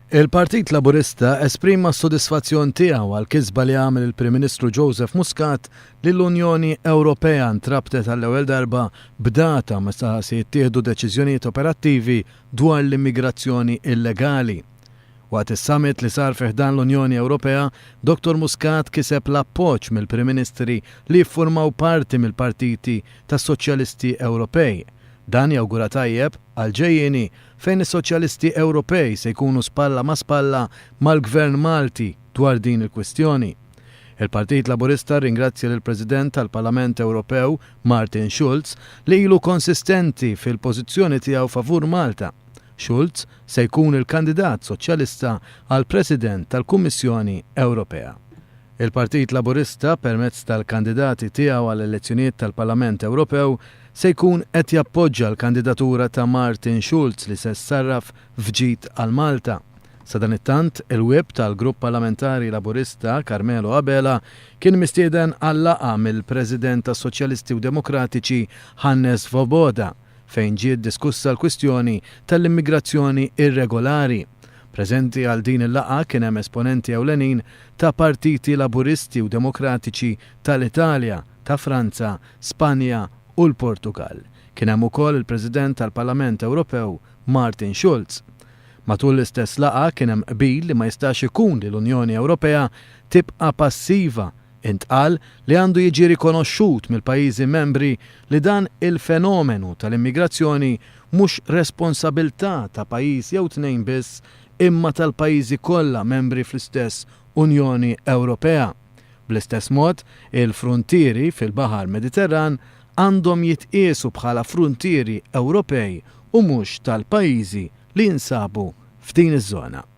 Il-Partit Laburista esprima s-sodisfazzjon tiegħu għall-kisba li għamel il-Prim Ministru Joseph Muscat li l-Unjoni Ewropea ntrabtet għall-ewwel darba b'data meta se jittieħdu deċiżjonijiet operattivi dwar l-immigrazzjoni illegali. Waqt is-summit li sar fih dan l-Unjoni Ewropea, Dr. Muscat kiseb l-appoġġ mill-Prim Ministri li jiffurmaw parti mill-partiti tas-Soċjalisti Ewropej. Dan jawgura tajjeb għal-ġejjieni fejn is-Soċjalisti Ewropej se jkunu spalla ma' spalla mal-Gvern Malti dwar din il-kwistjoni. Il-Partit Laburista ringrazzja lill-President tal-Parlament Ewropew, Martin Schulz, li ilu konsistenti fil-pożizzjoni tiegħu favur Malta. Schulz se jkun il-kandidat soċjalista għal President tal-Kummissjoni Ewropea. Il-Partit Laburista permezz tal-kandidati tiegħu għall elezzjonijiet tal-Parlament Ewropew se jkun qed jappoġġja l-kandidatura ta' Martin Schulz li se ssarraf f'ġid għal Malta. Sa dan it-tant, il-web tal-Grupp Parlamentari Laburista Carmelo Abela kien mistieden għal laqgħa mill-President tas-Soċjalisti u Demokratiċi Hannes Swoboda fejn ġiet diskussa l-kwistjoni tal-immigrazzjoni irregolari. Preżenti għal din il-laqgħa kien hemm esponenti ewlenin ta' partiti Laburisti u Demokratiċi tal-Italja, ta' Franza, Spanja u l-Portugal. Kien hemm ukoll il-President tal-Parlament Ewropew Martin Schulz. Matul l-istess laqgħa kien hemm qbil li ma jistax ikun li l-Unjoni Ewropea tibqa' passiva. Intqal li għandu jiġi rikonoxxut mill-pajjiżi membri li dan il-fenomenu tal-immigrazzjoni mhux responsabilità ta' pajjiż jew tnejn biss imma tal-pajjiżi kollha membri fl-istess Unjoni Ewropea. Bl-istess mod, il-fruntieri fil-Baħar Mediterran għandhom jitqiesu bħala fruntieri Ewropej u mhux tal-pajjiżi li jinsabu f'din iż-żona.